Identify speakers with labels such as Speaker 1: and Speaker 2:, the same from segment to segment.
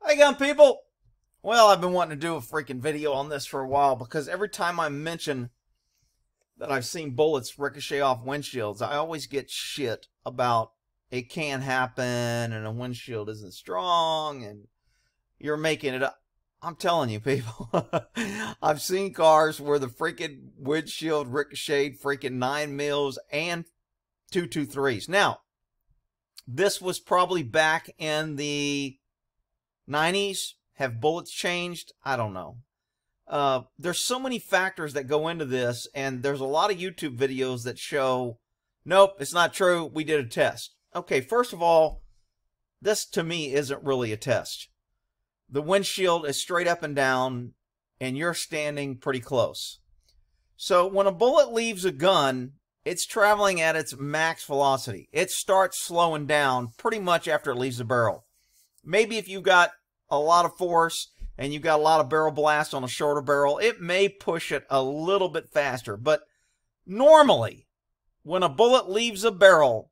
Speaker 1: Hey gun people! Well, I've been wanting to do a freaking video on this for a while because every time I mention that I've seen bullets ricochet off windshields, I always get shit about it can't happen and a windshield isn't strong and you're making it up. I'm telling you, people, I've seen cars where the freaking windshield ricocheted freaking 9 mils and 223s. Now, this was probably back in the 90s. Have bullets changed? I don't know. There's so many factors that go into this, and there's a lot of YouTube videos that show, nope, it's not true, we did a test. Okay, first of all, this to me isn't really a test. The windshield is straight up and down, and you're standing pretty close. So when a bullet leaves a gun, it's traveling at its max velocity. It starts slowing down pretty much after it leaves the barrel. Maybe if you got a lot of force and you've got a lot of barrel blast on a shorter barrel, it may push it a little bit faster. But normally, when a bullet leaves a barrel,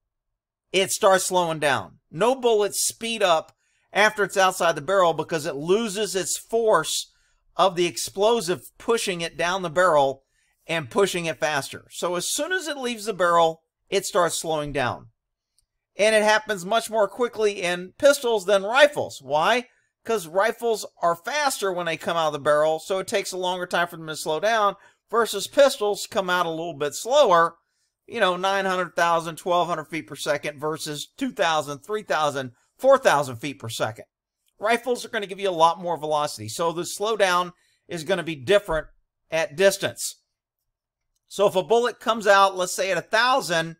Speaker 1: it starts slowing down. No bullets speed up after it's outside the barrel because it loses its force of the explosive pushing it down the barrel and pushing it faster. So as soon as it leaves the barrel, it starts slowing down. And it happens much more quickly in pistols than rifles. Why? Because rifles are faster when they come out of the barrel, so it takes a longer time for them to slow down, versus pistols come out a little bit slower, you know, 900,000, 1,200 feet per second versus 2,000, 3,000, 4,000 feet per second. Rifles are going to give you a lot more velocity, so the slowdown is going to be different at distance. So if a bullet comes out, let's say at 1,000,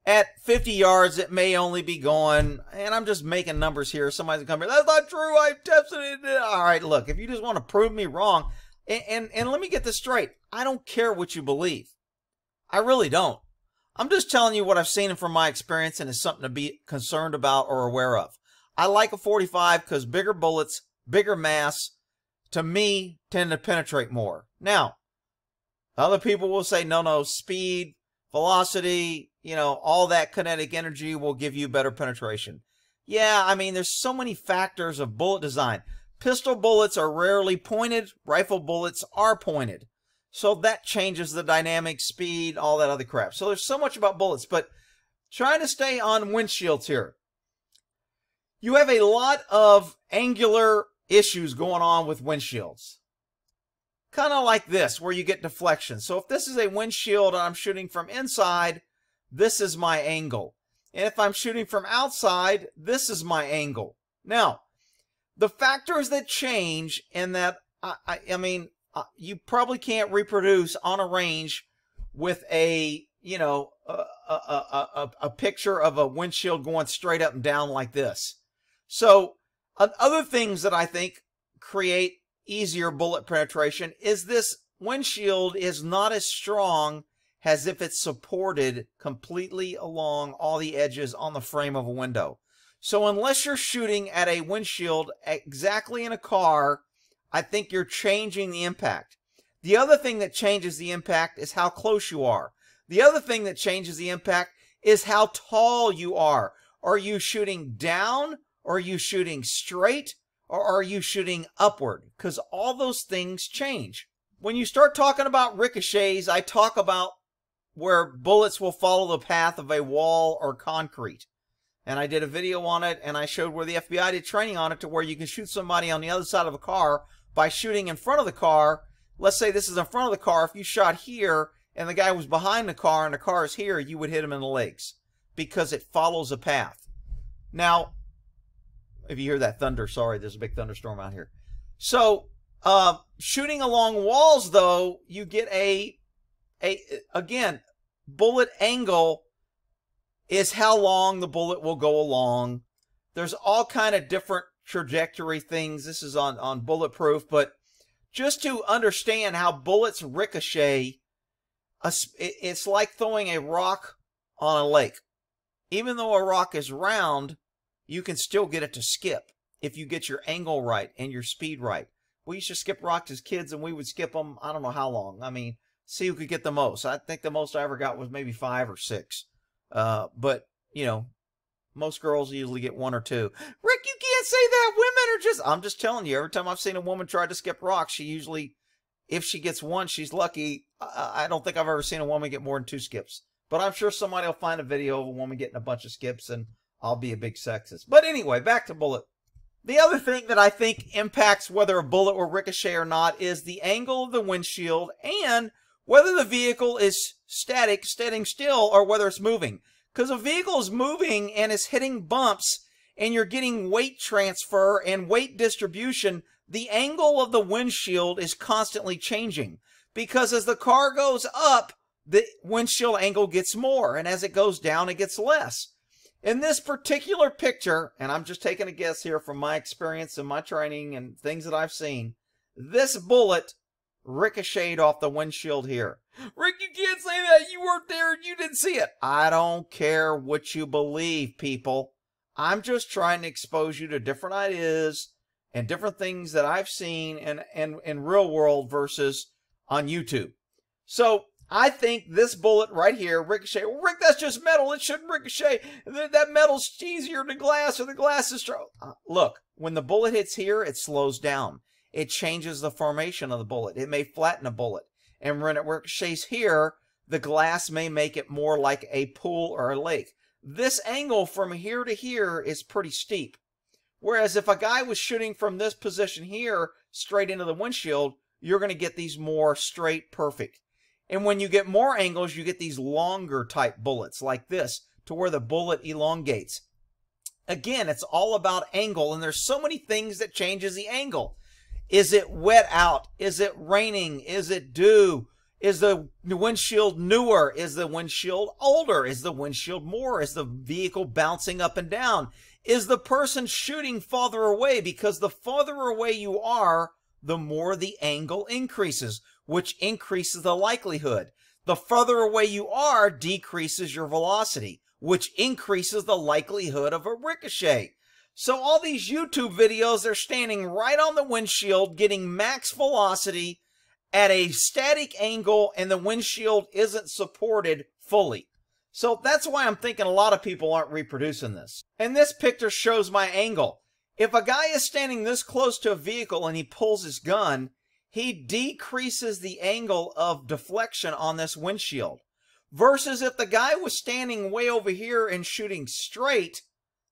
Speaker 1: at 50 yards, it may only be going, and I'm just making numbers here. Somebody's going to come here, that's not true, I tested it. All right, look, if you just want to prove me wrong, and let me get this straight. I don't care what you believe. I really don't. I'm just telling you what I've seen from my experience, and it's something to be concerned about or aware of. I like a 45 because bigger bullets, bigger mass, to me, tend to penetrate more. Now, other people will say, no, speed, velocity, you know, all that kinetic energy will give you better penetration. Yeah, I mean, there's so many factors of bullet design. Pistol bullets are rarely pointed. Rifle bullets are pointed. So that changes the dynamic, speed, all that other crap. So there's so much about bullets, but trying to stay on windshields here. You have a lot of angular issues going on with windshields. Kind of like this, where you get deflection. So if this is a windshield and I'm shooting from inside, this is my angle. And if I'm shooting from outside, this is my angle. Now, the factors that change in that, I mean, you probably can't reproduce on a range with a, you know, a picture of a windshield going straight up and down like this. So, other things that I think create easier bullet penetration is this windshield is not as strong as if it's supported completely along all the edges on the frame of a window. So unless you're shooting at a windshield exactly in a car, I think you're changing the impact. The other thing that changes the impact is how close you are. The other thing that changes the impact is how tall you are. Are you shooting down? Or are you shooting straight? Or are you shooting upward? Because all those things change. When you start talking about ricochets, I talk about where bullets will follow the path of a wall or concrete. And I did a video on it, and I showed where the FBI did training on it to where you can shoot somebody on the other side of a car by shooting in front of the car. Let's say this is in front of the car. If you shot here and the guy was behind the car and the car is here, you would hit him in the legs because it follows a path. Now, if you hear that thunder, sorry, there's a big thunderstorm out here. So, shooting along walls, though, you get again, bullet angle is how long the bullet will go along. There's all kind of different trajectory things. This is on Bulletproof, but just to understand how bullets ricochet, it's like throwing a rock on a lake. Even though a rock is round, you can still get it to skip if you get your angle right and your speed right. We used to skip rocks as kids, and we would skip them, I don't know how long. I mean, see who could get the most. I think the most I ever got was maybe 5 or 6. But, you know, most girls usually get 1 or 2. Rick, you can't can't say that. Women are just, I'm just telling you, every time I've seen a woman try to skip rocks, she usually, if she gets one, she's lucky. I don't think I've ever seen a woman get more than 2 skips. But I'm sure somebody will find a video of a woman getting a bunch of skips, and I'll be a big sexist. But anyway, back to bullet. The other thing that I think impacts whether a bullet will ricochet or not is the angle of the windshield and whether the vehicle is static, standing still, or whether it's moving. Because a vehicle is moving and is hitting bumps and you're getting weight transfer and weight distribution, the angle of the windshield is constantly changing. Because as the car goes up, the windshield angle gets more, and as it goes down, it gets less. In this particular picture, and I'm just taking a guess here from my experience and my training and things that I've seen, this bullet ricocheted off the windshield here. Rick, you can't say that. You weren't there and you didn't see it. I don't care what you believe, people. I'm just trying to expose you to different ideas and different things that I've seen in real world versus on YouTube. So I think this bullet right here, ricochet. Well, Rick, that's just metal. It shouldn't ricochet. That metal's easier than glass, or the glass is strong. Look, when the bullet hits here, it slows down. It changes the formation of the bullet. It may flatten a bullet. And when it ricochets here, the glass may make it more like a pool or a lake. This angle from here to here is pretty steep. Whereas if a guy was shooting from this position here straight into the windshield, you're going to get these more straight, perfect. And when you get more angles, you get these longer type bullets like this, to where the bullet elongates. Again, it's all about angle, and there's so many things that changes the angle. Is it wet out? Is it raining? Is it dew? Is the windshield newer? Is the windshield older? Is the windshield more? Is the vehicle bouncing up and down? Is the person shooting farther away? Because the farther away you are, the more the angle increases, which increases the likelihood. The further away you are decreases your velocity, which increases the likelihood of a ricochet. So all these YouTube videos, they're standing right on the windshield, getting max velocity at a static angle, and the windshield isn't supported fully. So that's why I'm thinking a lot of people aren't reproducing this. And this picture shows my angle. If a guy is standing this close to a vehicle and he pulls his gun, he decreases the angle of deflection on this windshield. Versus if the guy was standing way over here and shooting straight,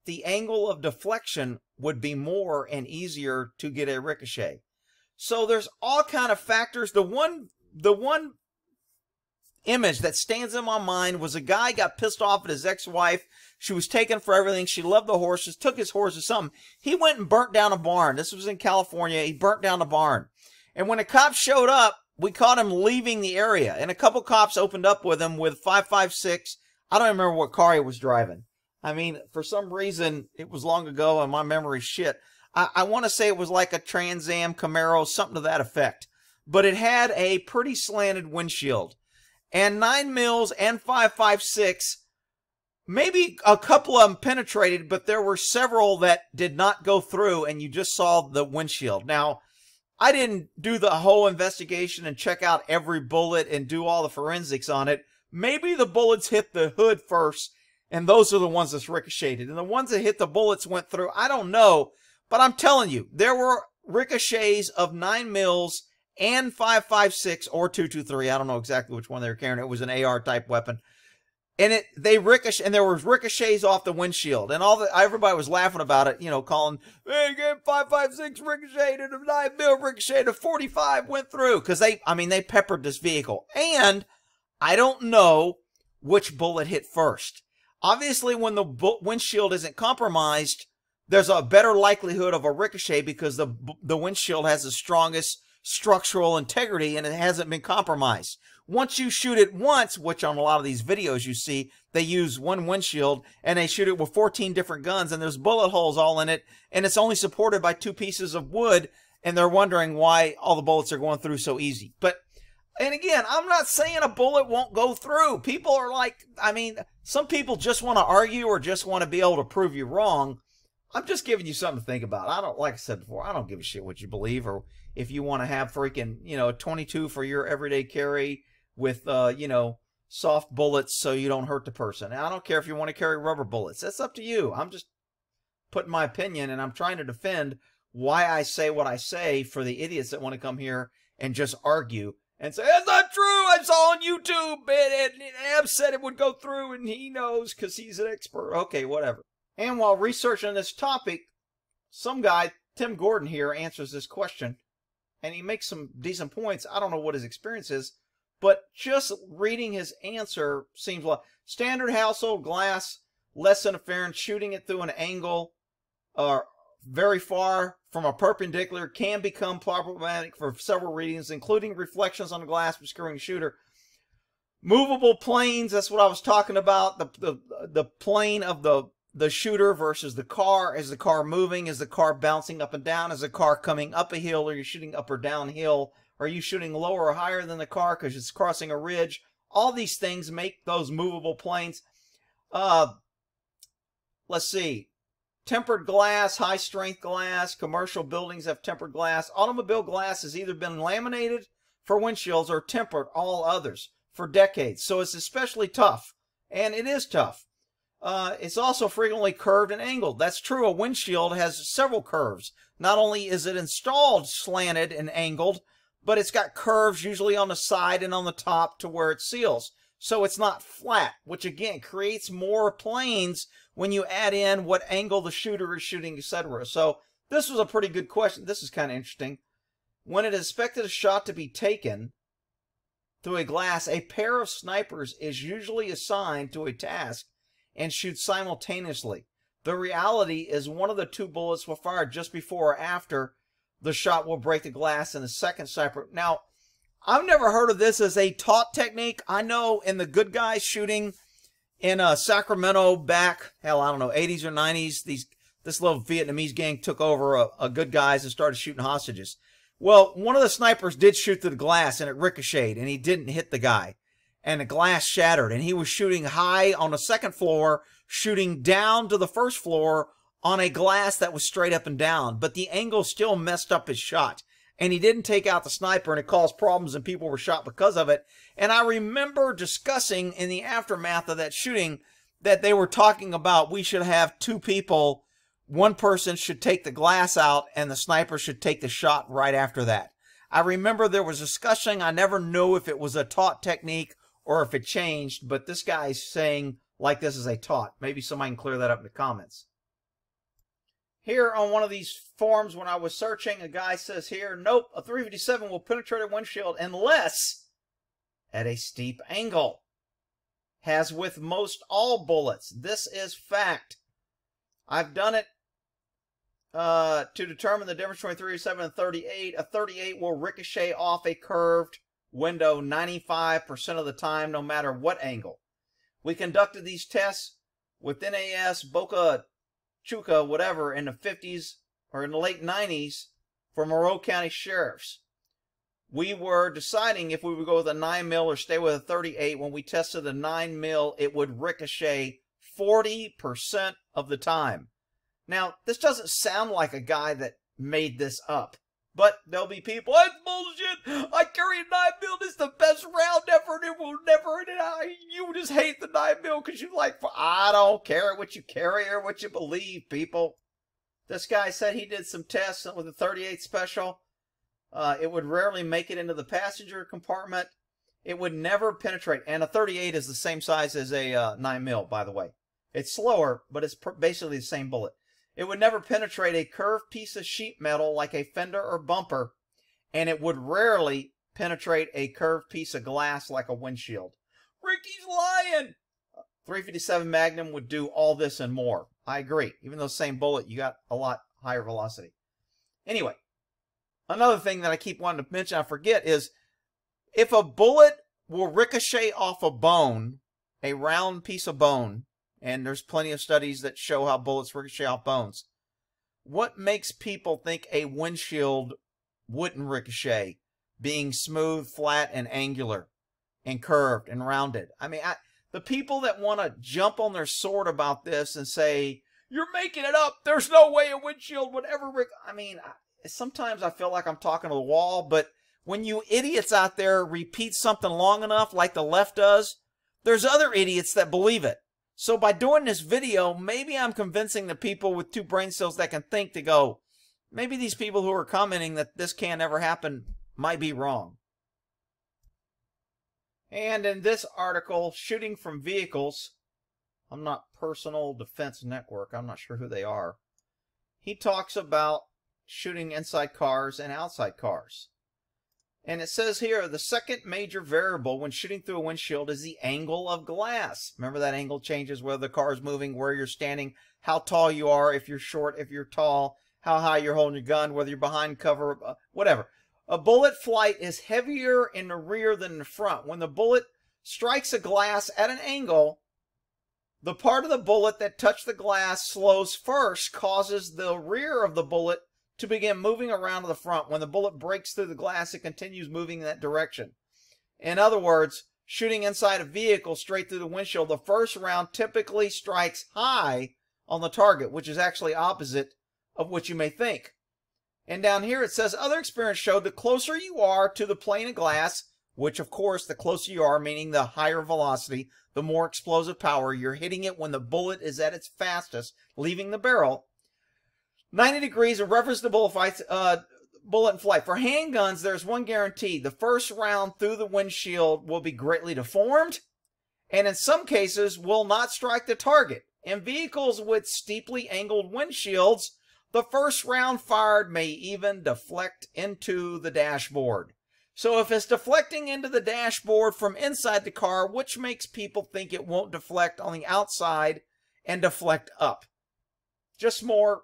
Speaker 1: the angle of deflection would be more and easier to get a ricochet. So there's all kind of factors. The one image that stands in my mind was a guy got pissed off at his ex-wife. She was taken for everything. She loved the horses, took his horses, something. He went and burnt down a barn. This was in California. He burnt down a barn. And when the cops showed up, we caught him leaving the area. And a couple cops opened up with him with 5.56. I don't remember what car he was driving. I mean, for some reason, it was long ago and my memory's shit. I want to say it was like a Trans Am Camaro, something to that effect. But it had a pretty slanted windshield. And 9 mils and 5.56, maybe a couple of them penetrated, but there were several that did not go through, and you just saw the windshield. Now, I didn't do the whole investigation and check out every bullet and do all the forensics on it. Maybe the bullets hit the hood first, and those are the ones that's ricocheted. And the ones that hit the bullets went through. I don't know, but I'm telling you, there were ricochets of 9 mils and 5.56 or 223. I don't know exactly which one they were carrying. It was an AR type weapon. And they ricochet, and there was ricochets off the windshield, and everybody was laughing about it, you know, calling, hey, get 5.56 ricocheted, a 9 mil ricocheted, a 45 went through, because they peppered this vehicle. And I don't know which bullet hit first. Obviously, when the windshield isn't compromised, there's a better likelihood of a ricochet because the windshield has the strongest structural integrity and it hasn't been compromised. Once you shoot it once, which on a lot of these videos you see, they use one windshield and they shoot it with 14 different guns and there's bullet holes all in it and it's only supported by 2 pieces of wood and they're wondering why all the bullets are going through so easy. And again, I'm not saying a bullet won't go through. People are like, I mean, some people just want to argue or just want to be able to prove you wrong. I'm just giving you something to think about. Like I said before, I don't give a shit what you believe or if you want to have freaking, you know, 22 for your everyday carry with, you know, soft bullets so you don't hurt the person. And I don't care if you want to carry rubber bullets. That's up to you. putting my opinion, and I'm trying to defend why I say what I say for the idiots that want to come here and just argue and say, that's not true, I saw on YouTube, and Ab said it would go through, and he knows because he's an expert. Okay, whatever. And while researching this topic, some guy, Tim Gordon here, answers this question, and he makes some decent points. I don't know what his experience is, but just reading his answer seems like standard household glass, less interference, shooting it through an angle or very far from a perpendicular can become problematic for several reasons, including reflections on the glass obscuring the shooter. Movable planes, that's what I was talking about, the plane of the shooter versus the car. Is the car moving? Is the car bouncing up and down? Is the car coming up a hill? Are you shooting up or downhill? Are you shooting lower or higher than the car because it's crossing a ridge? All these things make those movable planes. Let's see. Tempered glass, high-strength glass. Commercial buildings have tempered glass. Automobile glass has either been laminated for windshields or tempered, all others, for decades. So it's especially tough, and it is tough. It's also frequently curved and angled. That's true. A windshield has several curves. Not only is it installed slanted and angled, but it's got curves usually on the side and on the top to where it seals. So it's not flat, which again creates more planes when you add in what angle the shooter is shooting, etc. So this was a pretty good question. This is kind of interesting. When it is expected a shot to be taken through a glass, a pair of snipers is usually assigned to a task and shoot simultaneously. The reality is one of the two bullets will fire just before or after the shot will break the glass and the second sniper. Now, I've never heard of this as a taught technique. I know in the good guys shooting in Sacramento back, hell, I don't know, 80s or 90s, this little Vietnamese gang took over a good guys and started shooting hostages. Well, one of the snipers did shoot through the glass and it ricocheted and he didn't hit the guy. And the glass shattered and he was shooting high on the second floor, shooting down to the first floor on a glass that was straight up and down. But the angle still messed up his shot. And he didn't take out the sniper, and it caused problems, and people were shot because of it. And I remember discussing in the aftermath of that shooting that they were talking about we should have two people. One person should take the glass out, and the sniper should take the shot right after that. I remember there was discussion. I never knew if it was a taught technique or if it changed, but this guy is saying like this is a taught. Maybe somebody can clear that up in the comments. Here on one of these forums when I was searching, a guy says here, nope, a 357 will penetrate a windshield unless at a steep angle. As with most all bullets. This is fact. I've done it to determine the difference between 357 and 38. A 38 will ricochet off a curved window 95% of the time, no matter what angle. We conducted these tests with NAS, Boca Chuca, whatever, in the 50s or in the late 90s for Monroe County sheriffs. We were deciding if we would go with a 9mm or stay with a 38. When we tested the 9mm, it would ricochet 40% of the time. Now, this doesn't sound like a guy that made this up. But there'll be people, that's bullshit. I carry a 9mm. It's the best round ever, and it will never. You just hate the 9mm because you like. I don't care what you carry or what you believe, people. This guy said he did some tests with a 38 special. It would rarely make it into the passenger compartment. It would never penetrate. And a 38 is the same size as a 9mm, by the way. It's slower, but it's basically the same bullet. It would never penetrate a curved piece of sheet metal like a fender or bumper, and it would rarely penetrate a curved piece of glass like a windshield. Ricky's lying! 357 Magnum would do all this and more. I agree. Even though same bullet, you got a lot higher velocity. Anyway, another thing that I keep wanting to mention, I forget, is if a bullet will ricochet off a bone, a round piece of bone, and there's plenty of studies that show how bullets ricochet off bones. What makes people think a windshield wouldn't ricochet, being smooth, flat, and angular, and curved, and rounded? I mean, the people that want to jump on their sword about this and say, you're making it up, there's no way a windshield would ever I mean, sometimes I feel like I'm talking to the wall, but when you idiots out there repeat something long enough, like the left does, there's other idiots that believe it. So by doing this video, maybe I'm convincing the people with 2 brain cells that can think to go, maybe these people who are commenting that this can't ever happen might be wrong. And in this article, shooting from vehicles, I'm not Personal Defense Network, I'm not sure who they are. He talks about shooting inside cars and outside cars. And it says here, the second major variable when shooting through a windshield is the angle of glass. Remember that angle changes whether the car is moving, where you're standing, how tall you are, if you're short, if you're tall, how high you're holding your gun, whether you're behind cover, whatever. A bullet flight is heavier in the rear than the front. When the bullet strikes a glass at an angle, the part of the bullet that touched the glass slows first, causes the rear of the bullet to begin moving around to the front. When the bullet breaks through the glass, it continues moving in that direction. In other words, shooting inside a vehicle straight through the windshield, the first round typically strikes high on the target, which is actually opposite of what you may think. And down here it says, other experience showed the closer you are to the plane of glass, which of course the closer you are, meaning the higher velocity, the more explosive power, you're hitting it when the bullet is at its fastest, leaving the barrel. 90 degrees of reference to bullet in flight. For handguns, there's one guarantee. The first round through the windshield will be greatly deformed, and in some cases will not strike the target. In vehicles with steeply angled windshields, the first round fired may even deflect into the dashboard. So if it's deflecting into the dashboard from inside the car, which makes people think it won't deflect on the outside and deflect up. Just more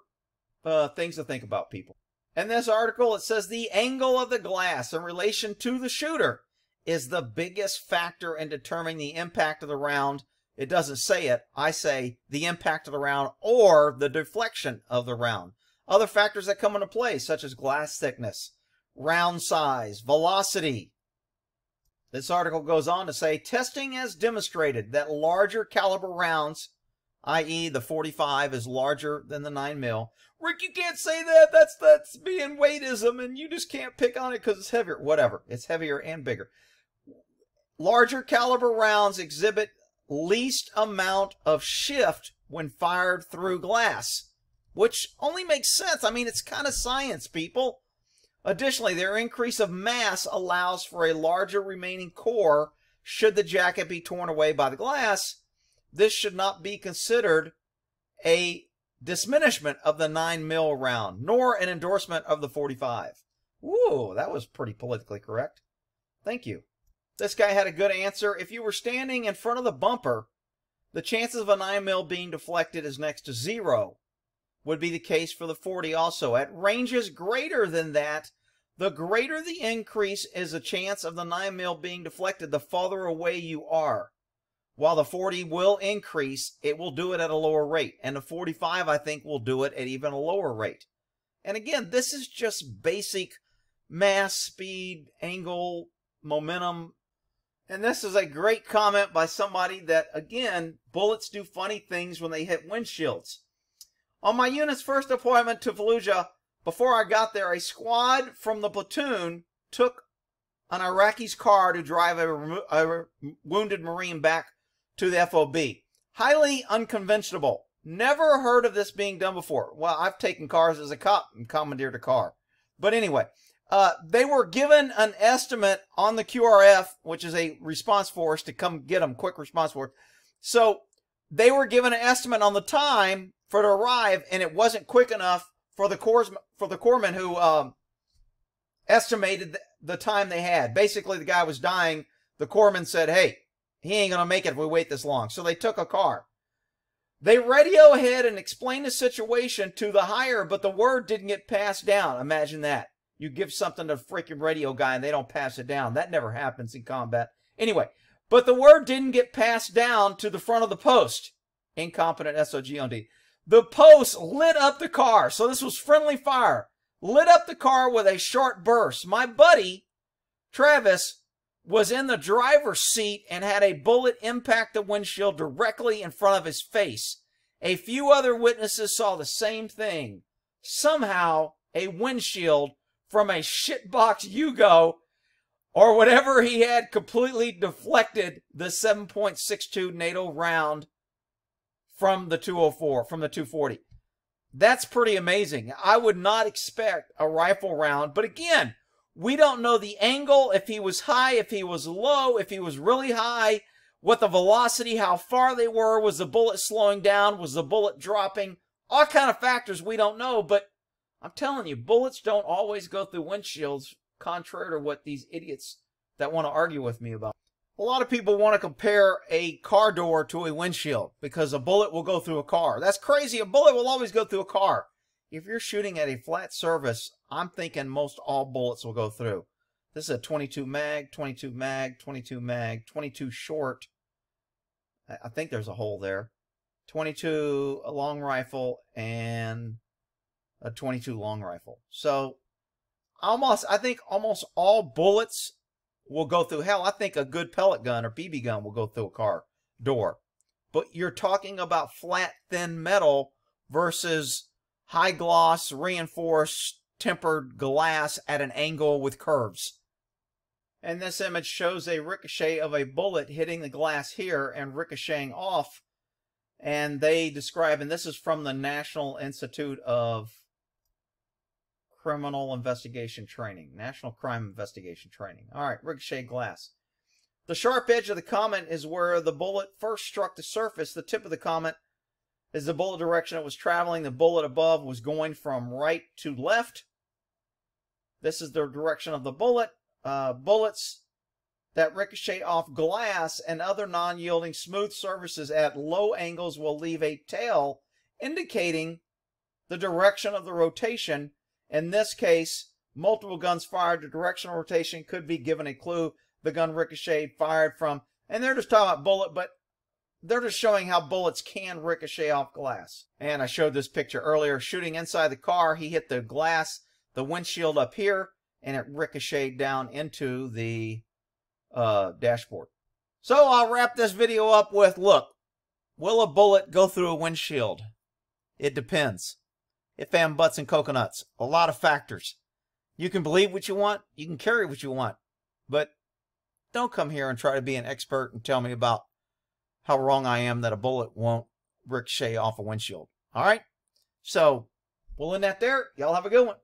Speaker 1: things to think about, people. In this article, it says the angle of the glass in relation to the shooter is the biggest factor in determining the impact of the round. It doesn't say it. I say the impact of the round or the deflection of the round. Other factors that come into play, such as glass thickness, round size, velocity. This article goes on to say, testing has demonstrated that larger caliber rounds, i.e. the 45 is larger than the 9mm. Rick, you can't say that. That's being weightism, and you just can't pick on it because it's heavier. Whatever. It's heavier and bigger. Larger caliber rounds exhibit least amount of shift when fired through glass, which only makes sense. I mean, it's kind of science, people. Additionally, their increase of mass allows for a larger remaining core should the jacket be torn away by the glass. This should not be considered a diminishment of the 9mm round, nor an endorsement of the 45. Ooh, that was pretty politically correct. Thank you. This guy had a good answer. If you were standing in front of the bumper, the chances of a 9mm being deflected is next to 0. Would be the case for the 40 also. At ranges greater than that, the greater the increase is a chance of the 9mm being deflected, the farther away you are. While the 40 will increase, it will do it at a lower rate. And the 45, I think, will do it at even a lower rate. And again, this is just basic mass, speed, angle, momentum. And this is a great comment by somebody that, again, bullets do funny things when they hit windshields. On my unit's first deployment to Fallujah, before I got there, a squad from the platoon took an Iraqi's car to drive a wounded Marine back to the FOB. Highly unconventional. Never heard of this being done before. Well, I've taken cars as a cop and commandeered a car. But anyway, they were given an estimate on the QRF, which is a response force to come get them, quick response force. So they were given an estimate on the time for to arrive, and it wasn't quick enough for the corpsman who estimated the time they had. Basically, the guy was dying. The corpsman said, hey, he ain't going to make it if we wait this long. So they took a car. They radio ahead and explained the situation to the higher, but the word didn't get passed down. Imagine that. You give something to the freaking radio guy and they don't pass it down. That never happens in combat. Anyway, but the word didn't get passed down to the front of the post. Incompetent SOG on D. The post lit up the car. So this was friendly fire. Lit up the car with a short burst. My buddy, Travis, was in the driver's seat and had a bullet impact the windshield directly in front of his face. A few other witnesses saw the same thing. Somehow, a windshield from a shitbox Yugo or whatever he had completely deflected the 7.62 NATO round from the 204, from the 240. That's pretty amazing. I would not expect a rifle round, but again, we don't know the angle, if he was high, if he was low, if he was really high, what the velocity, how far they were, was the bullet slowing down, was the bullet dropping, all kind of factors we don't know, but I'm telling you, bullets don't always go through windshields, contrary to what these idiots that want to argue with me about. A lot of people want to compare a car door to a windshield because a bullet will go through a car. That's crazy. A bullet will always go through a car. If you're shooting at a flat surface, I'm thinking most all bullets will go through. This is a 22 mag, 22 mag, 22 mag, 22 short. I think there's a hole there. 22 a long rifle and a 22 long rifle. So I think almost all bullets will go through. Hell, I think a good pellet gun or BB gun will go through a car door. But you're talking about flat, thin metal versus high gloss, reinforced, tempered glass at an angle with curves. And this image shows a ricochet of a bullet hitting the glass here and ricocheting off. And they describe, and this is from the National Institute of Criminal Investigation Training. National Crime Investigation Training. All right, ricochet glass. The sharp edge of the comet is where the bullet first struck the surface. The tip of the comet is the bullet direction it was traveling. The bullet above was going from right to left. This is the direction of the bullet. Bullets that ricochet off glass and other non-yielding smooth surfaces at low angles will leave a tail indicating the direction of the rotation. In this case, multiple guns fired. The directional rotation could be given a clue. The gun ricocheted, fired from, and they're just talking about bullet, but they're just showing how bullets can ricochet off glass. And I showed this picture earlier. Shooting inside the car, he hit the glass, the windshield up here, and it ricocheted down into the dashboard. So I'll wrap this video up with, look, will a bullet go through a windshield? It depends. It found butts and coconuts. A lot of factors. You can believe what you want. You can carry what you want. But don't come here and try to be an expert and tell me about how wrong I am that a bullet won't ricochet off a windshield. All right? So we'll end that there. Y'all have a good one.